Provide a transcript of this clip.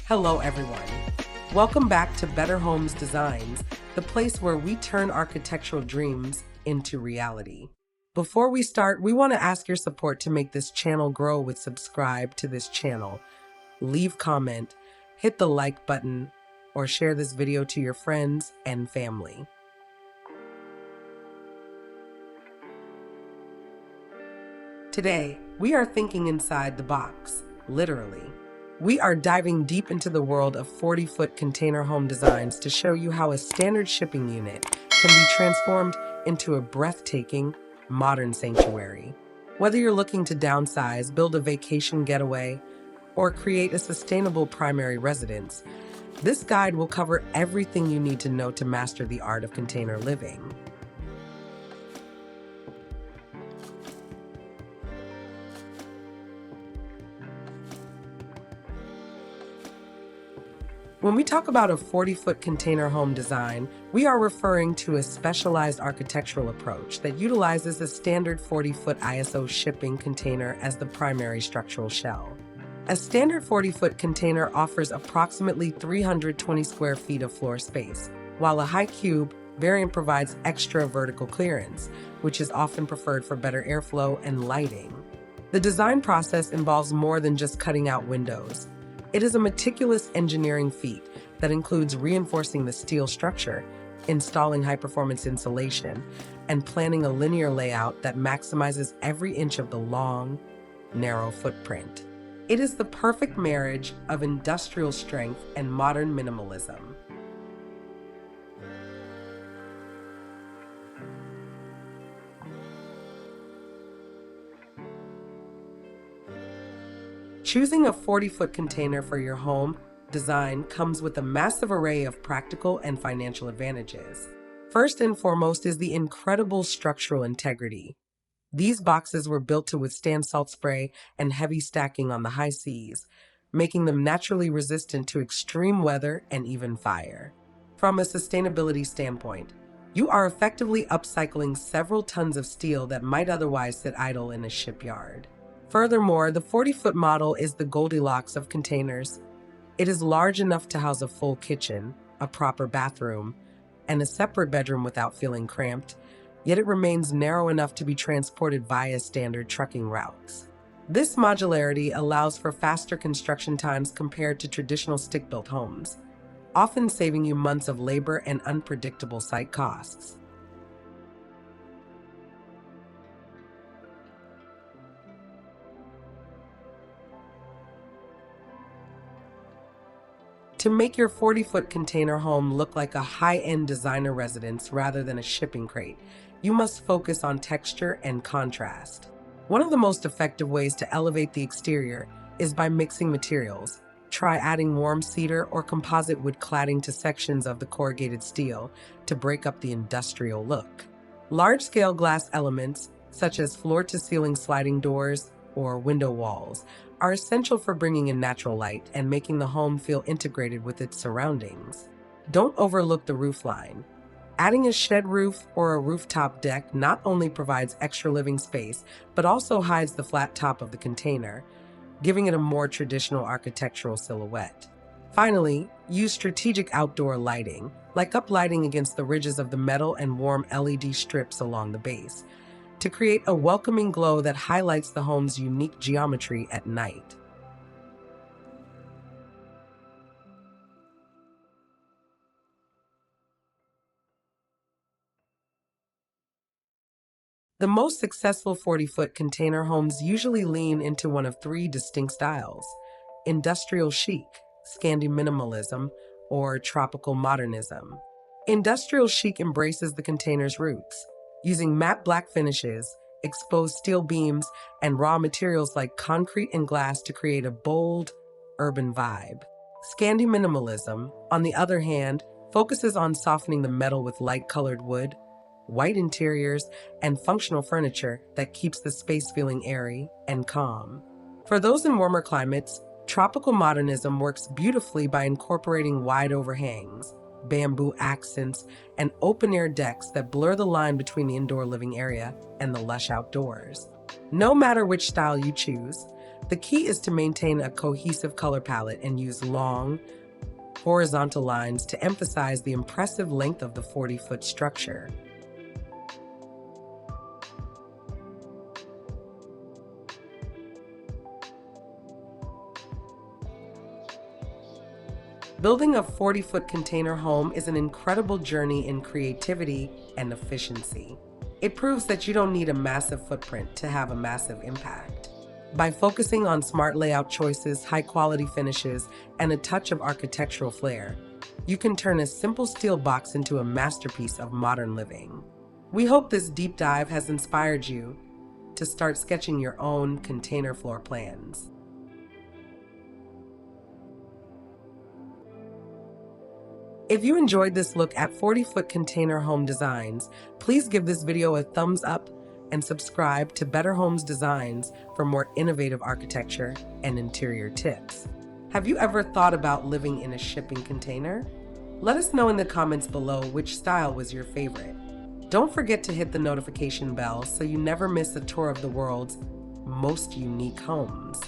Hello, everyone. Welcome back to Better Homes Designs, the place where we turn architectural dreams into reality. Before we start, we want to ask your support to make this channel grow with subscribe to this channel, leave comment, hit the like button, or share this video to your friends and family. Today, we are thinking inside the box, literally. We are diving deep into the world of 40-foot container home designs to show you how a standard shipping unit can be transformed into a breathtaking, modern sanctuary. Whether you're looking to downsize, build a vacation getaway, or create a sustainable primary residence, this guide will cover everything you need to know to master the art of container living. When we talk about a 40-foot container home design, we are referring to a specialized architectural approach that utilizes a standard 40-foot ISO shipping container as the primary structural shell. A standard 40-foot container offers approximately 320 square feet of floor space, while a high cube variant provides extra vertical clearance, which is often preferred for better airflow and lighting. The design process involves more than just cutting out windows. It is a meticulous engineering feat that includes reinforcing the steel structure, installing high-performance insulation, and planning a linear layout that maximizes every inch of the long, narrow footprint. It is the perfect marriage of industrial strength and modern minimalism. Choosing a 40-foot container for your home design comes with a massive array of practical and financial advantages. First and foremost is the incredible structural integrity. These boxes were built to withstand salt spray and heavy stacking on the high seas, making them naturally resistant to extreme weather and even fire. From a sustainability standpoint, you are effectively upcycling several tons of steel that might otherwise sit idle in a shipyard. Furthermore, the 40-foot model is the Goldilocks of containers. It is large enough to house a full kitchen, a proper bathroom, and a separate bedroom without feeling cramped, yet it remains narrow enough to be transported via standard trucking routes. This modularity allows for faster construction times compared to traditional stick-built homes, often saving you months of labor and unpredictable site costs. To make your 40-foot container home look like a high-end designer residence rather than a shipping crate, you must focus on texture and contrast. One of the most effective ways to elevate the exterior is by mixing materials. Try adding warm cedar or composite wood cladding to sections of the corrugated steel to break up the industrial look. Large-scale glass elements, such as floor-to-ceiling sliding doors or window walls, are essential for bringing in natural light and making the home feel integrated with its surroundings. Don't overlook the roofline. Adding a shed roof or a rooftop deck not only provides extra living space, but also hides the flat top of the container, giving it a more traditional architectural silhouette. Finally, use strategic outdoor lighting, like uplighting against the ridges of the metal and warm LED strips along the base, to create a welcoming glow that highlights the home's unique geometry at night. The most successful 40-foot container homes usually lean into one of three distinct styles: industrial chic, scandi minimalism, or tropical modernism. Industrial chic embraces the container's roots, using matte black finishes, exposed steel beams, and raw materials like concrete and glass to create a bold, urban vibe. Scandi minimalism, on the other hand, focuses on softening the metal with light-colored wood, white interiors, and functional furniture that keeps the space feeling airy and calm. For those in warmer climates, tropical modernism works beautifully by incorporating wide overhangs, bamboo accents, and open-air decks that blur the line between the indoor living area and the lush outdoors. No matter which style you choose, The key is to maintain a cohesive color palette and use long, horizontal lines to emphasize the impressive length of the 40-foot structure. Building a 40-foot container home is an incredible journey in creativity and efficiency. It proves that you don't need a massive footprint to have a massive impact. By focusing on smart layout choices, high-quality finishes, and a touch of architectural flair, you can turn a simple steel box into a masterpiece of modern living. We hope this deep dive has inspired you to start sketching your own container floor plans. If you enjoyed this look at 40-foot container home designs, please give this video a thumbs up and subscribe to Better Homes Designs for more innovative architecture and interior tips. Have you ever thought about living in a shipping container? Let us know in the comments below which style was your favorite. Don't forget to hit the notification bell so you never miss a tour of the world's most unique homes.